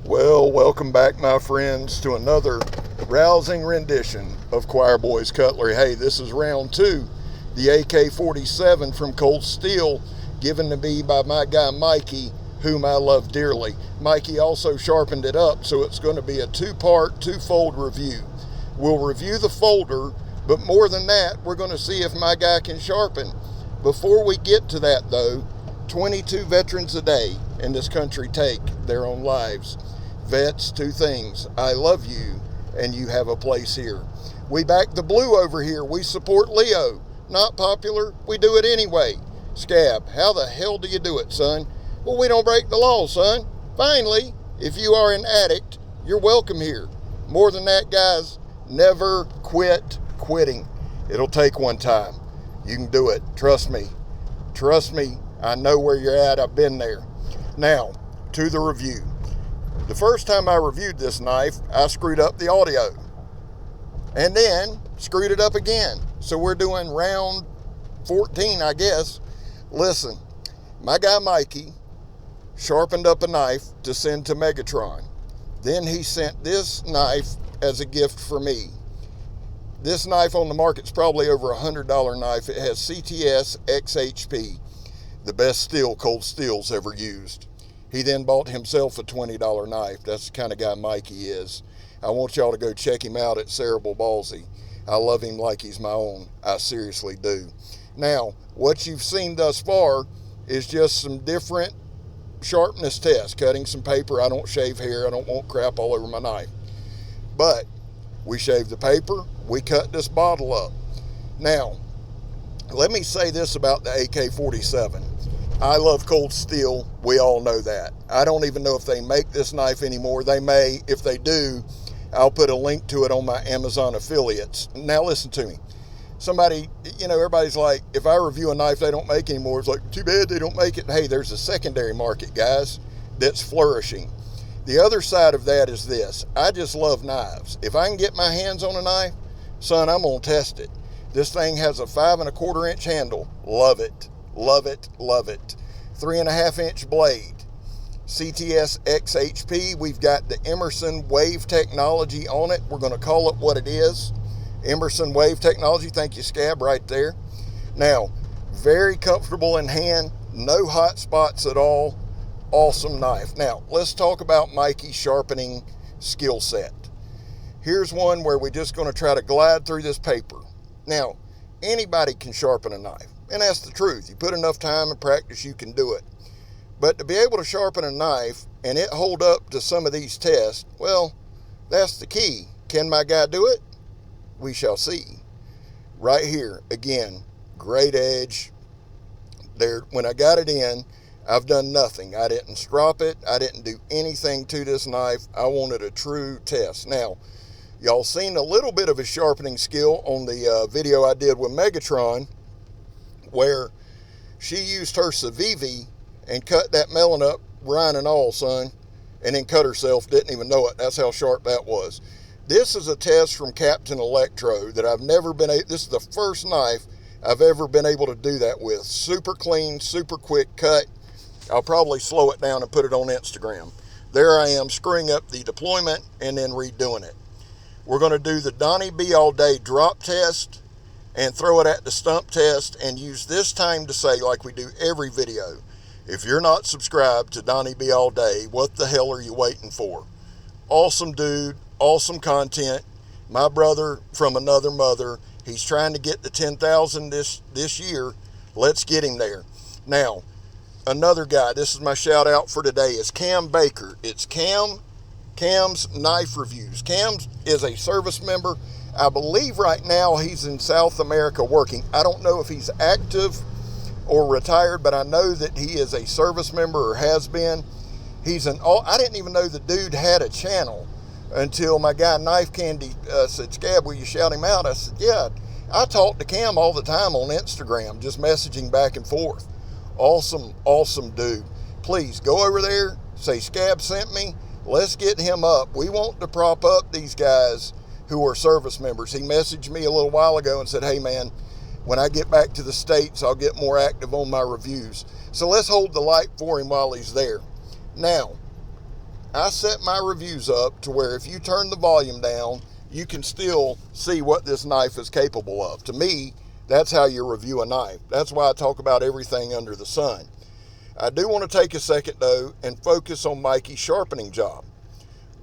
Well, welcome back, my friends, to another rousing rendition of Choir Boys Cutlery. Hey, this is round two. The AK-47 from Cold Steel, given to me by my guy Mikey, whom I love dearly. Mikey also sharpened it up, so it's going to be a two-part, two-fold review. We'll review the folder, but more than that, we're going to see if my guy can sharpen. Before we get to that, though, 22 veterans a day in this country take their own lives. Vets, two things. I love you, and you have a place here. We back the blue over here. We support Leo. Not popular, we do it anyway. Scab, how the hell do you do it, son? Well, we don't break the law, son. Finally, if you are an addict, you're welcome here. More than that, guys, never quit quitting. It'll take one time. You can do it. Trust me. Trust me. I know where you're at. I've been there. Now, to the review. The first time I reviewed this knife, I screwed up the audio. And then screwed it up again. So we're doing round 14, I guess. Listen, my guy Mikey sharpened up a knife to send to Megatron. Then he sent this knife as a gift for me. This knife on the market's probably over $100 knife. It has CTS XHP, the best steel Cold Steel's ever used. He then bought himself a $20 knife. That's the kind of guy Mikey is. I want y'all to go check him out at Cerebral Ballsy. I love him like he's my own. I seriously do. Now, what you've seen thus far is just some different sharpness tests, cutting some paper. I don't shave hair. I don't want crap all over my knife. But we shaved the paper. We cut this bottle up. Now, let me say this about the AK-47. I love Cold Steel. We all know that. I don't even know if they make this knife anymore. They may. If they do, I'll put a link to it on my Amazon affiliates. Now listen to me. Somebody, everybody's like, if I review a knife they don't make anymore, it's like, too bad they don't make it. Hey, there's a secondary market, guys, that's flourishing. The other side of that is this. I just love knives. If I can get my hands on a knife, son, I'm going to test it. This thing has a 5 1/4 inch handle. Love it. Love it. Love it. 3 1/2 inch blade. CTS XHP. We've got the Emerson Wave technology on it. We're going to call it what it is. Emerson Wave technology. Thank you, Scab, right there. Now, very comfortable in hand. No hot spots at all. Awesome knife. Now, let's talk about Mikey's sharpening skill set. Here's one where we're just going to try to glide through this paper. Now, anybody can sharpen a knife. And that's the truth. You put enough time and practice, you can do it. But to be able to sharpen a knife and it hold up to some of these tests, well, that's the key. Can my guy do it? We shall see. Right here, again, great edge. There, when I got it in, I've done nothing. I didn't strop it. I didn't do anything to this knife. I wanted a true test. Now, y'all seen a little bit of a sharpening skill on the video I did with Megatron, where she used her Civivi and cut that melon up, rind and all, son, and then cut herself, didn't even know it. That's how sharp that was. This is a test from Captain Electro that I've never been able, this is the first knife I've ever been able to do that with. Super clean, super quick cut. I'll probably slow it down and put it on Instagram. There I am screwing up the deployment and then redoing it. We're going to do the Donnie B all day drop test and throw it at the stump test and use this time to say, like we do every video, if you're not subscribed to Donnie B all day, what the hell are you waiting for? Awesome dude, awesome content. My brother from another mother. He's trying to get to 10,000 this year. Let's get him there. Now, another guy, this is my shout out for today, is Cam Baker. It's Cam's Knife Reviews. Cam is a service member. I believe right now he's in South America working. I don't know if he's active or retired, but I know that he is a service member or has been. I didn't even know the dude had a channel until my guy Knife Candy said, Scab, will you shout him out? I said, yeah. I talk to Cam all the time on Instagram, just messaging back and forth. Awesome, awesome dude. Please go over there, say Scab sent me. Let's get him up. We want to prop up these guys who are service members. He messaged me a little while ago and said, hey man, when I get back to the States, I'll get more active on my reviews. So let's hold the light for him while he's there. Now, I set my reviews up to where if you turn the volume down, you can still see what this knife is capable of. To me, that's how you review a knife. That's why I talk about everything under the sun. I do want to take a second, though, and focus on Mikey's sharpening job.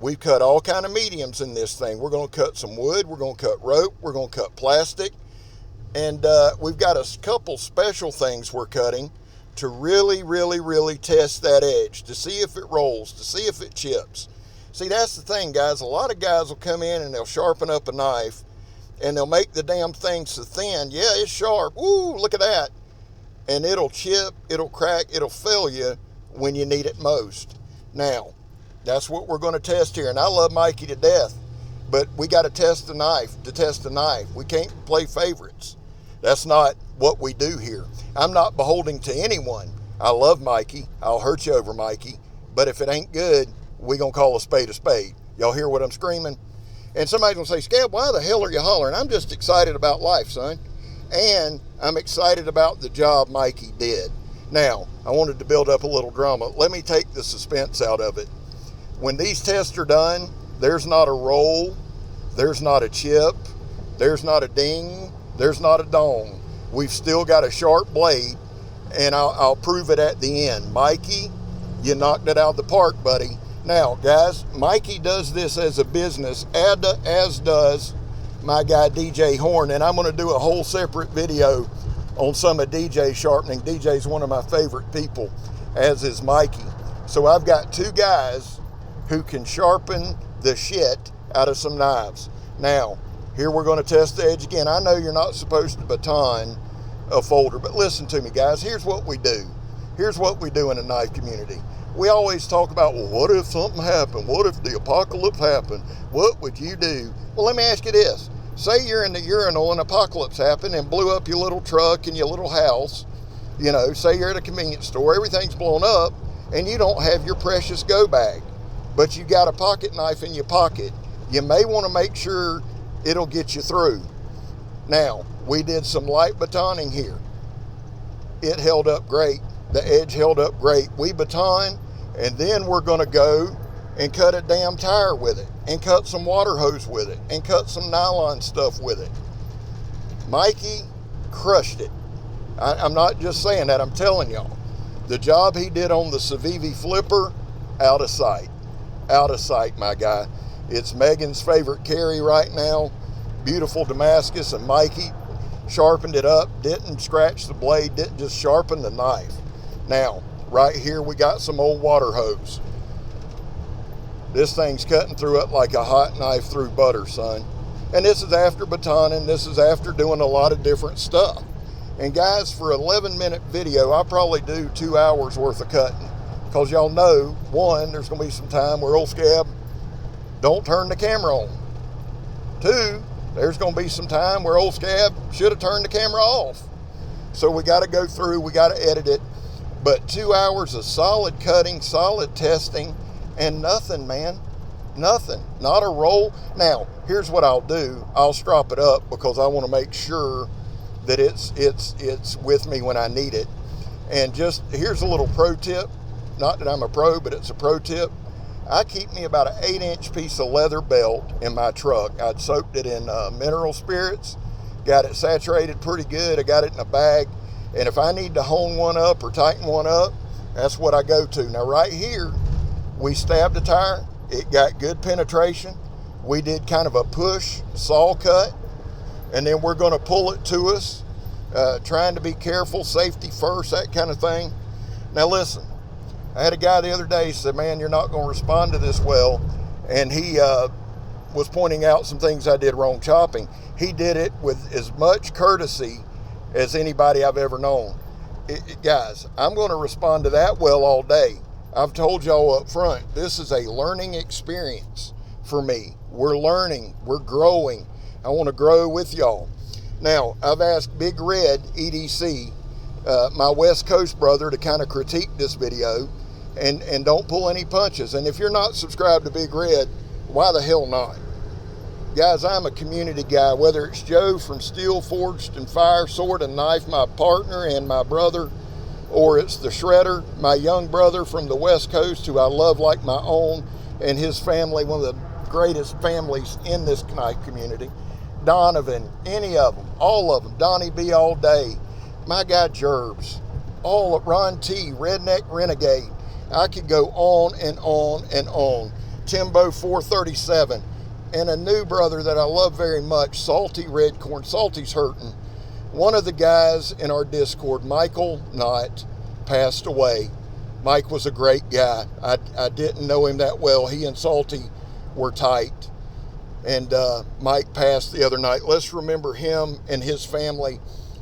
We've cut all kind of mediums in this thing. We're going to cut some wood. We're going to cut rope. We're going to cut plastic. And we've got a couple special things we're cutting to really test that edge, to see if it rolls, to see if it chips. See, that's the thing, guys. A lot of guys will come in and they'll sharpen up a knife and they'll make the damn thing so thin. Yeah, it's sharp. Ooh, look at that. And it'll chip, it'll crack, it'll fail you when you need it most. Now, that's what we're going to test here. And I love Mikey to death, but we got to test the knife to test the knife. We can't play favorites. That's not what we do here. I'm not beholden to anyone. I love Mikey. I'll hurt you over Mikey. But if it ain't good, we going to call a spade a spade. Y'all hear what I'm screaming? And somebody's going to say, Scab, why the hell are you hollering? I'm just excited about life, son. And I'm excited about the job Mikey did. Now, I wanted to build up a little drama. Let me take the suspense out of it. When these tests are done, there's not a roll, there's not a chip, there's not a ding, there's not a dong. We've still got a sharp blade, and I'll prove it at the end. Mikey, you knocked it out of the park, buddy. Now, guys, Mikey does this as a business, as does my guy DJ Horn, and I'm going to do a whole separate video on some of DJ's sharpening. DJ's one of my favorite people, as is Mikey. So I've got two guys who can sharpen the shit out of some knives. Now, here we're going to test the edge again. I know you're not supposed to baton a folder, but listen to me, guys. Here's what we do. Here's what we do in a knife community. We always talk about, well, what if something happened? What if the apocalypse happened? What would you do? Well, let me ask you this. Say you're in the urinal and apocalypse happened and blew up your little truck and your little house. You know, say you're at a convenience store, everything's blown up, and you don't have your precious go bag, but you got a pocket knife in your pocket. You may want to make sure it'll get you through. Now, we did some light batoning here. It held up great. The edge held up great. We baton, and then we're going to go and cut a damn tire with it, and cut some water hose with it, and cut some nylon stuff with it. Mikey crushed it. I'm not just saying that, I'm telling y'all. The job he did on the Civivi flipper, out of sight. Out of sight, my guy. It's Megan's favorite carry right now. Beautiful Damascus, and Mikey sharpened it up, didn't scratch the blade, didn't just sharpen the knife. Now, right here we got some old water hose. This thing's cutting through it like a hot knife through butter, son. And this is after batoning, this is after doing a lot of different stuff. And guys, for an 11-minute video, I'll probably do 2 hours worth of cutting. Because y'all know, one, there's going to be some time where old Scab don't turn the camera on. Two, there's going to be some time where old Scab should have turned the camera off. So we got to go through, we got to edit it. But 2 hours of solid cutting, solid testing, and nothing, man. Nothing. Not a roll. Now, here's what I'll do. I'll strop it up because I want to make sure that it's with me when I need it. And just, here's a little pro tip. Not that I'm a pro, but it's a pro tip. I keep me about an 8-inch piece of leather belt in my truck. I'd soaked it in mineral spirits, got it saturated pretty good. I got it in a bag. And if I need to hone one up or tighten one up, that's what I go to. Now, right here, we stabbed the tire. It got good penetration. We did kind of a push saw cut, and then we're going to pull it to us, trying to be careful, safety first, that kind of thing. Now, listen. I had a guy the other day said, man, you're not going to respond to this well. And he was pointing out some things I did wrong chopping. He did it with as much courtesy as anybody I've ever known. Guys, I'm going to respond to that well all day. I've told y'all up front, this is a learning experience for me. We're learning, we're growing. I want to grow with y'all. Now, I've asked Big Red, EDC, my West Coast brother, to kind of critique this video and don't pull any punches. And if you're not subscribed to Big Red, why the hell not? Guys, I'm a community guy, whether it's Joe from Steel, Forged, and Fire, Sword, and Knife, my partner and my brother, or it's the Shredder, my young brother from the West Coast, who I love like my own, and his family, one of the greatest families in this knife community. Donovan, any of them, all of them. Donnie B all day. My guy Jerbs, all of Ron T, Redneck Renegade. I could go on and on and on. Timbo 437, and a new brother that I love very much, Salty Redcorn. Salty's hurting. One of the guys in our Discord, Michael Knott, passed away. Mike was a great guy. I didn't know him that well. He and Salty were tight. And Mike passed the other night. Let's remember him and his family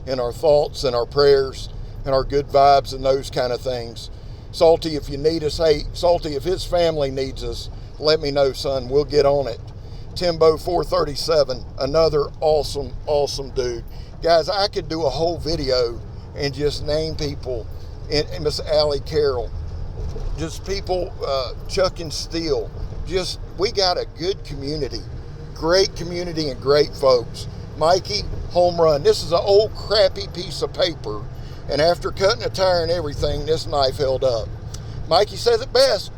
in our thoughts and our prayers and our good vibes and those kind of things. Salty, if you need us, hey, Salty, if his family needs us, let me know, son. We'll get on it. Timbo 437, another awesome, awesome dude. Guys, I could do a whole video and just name people. And Miss Allie Carroll, just people chucking steel. Just, we got a good community, great community and great folks. Mikey, home run. This is an old crappy piece of paper, and after cutting a tire and everything, this knife held up. Mikey says it best,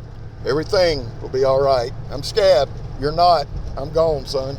everything will be all right. I'm scabbed, you're not, I'm gone, son.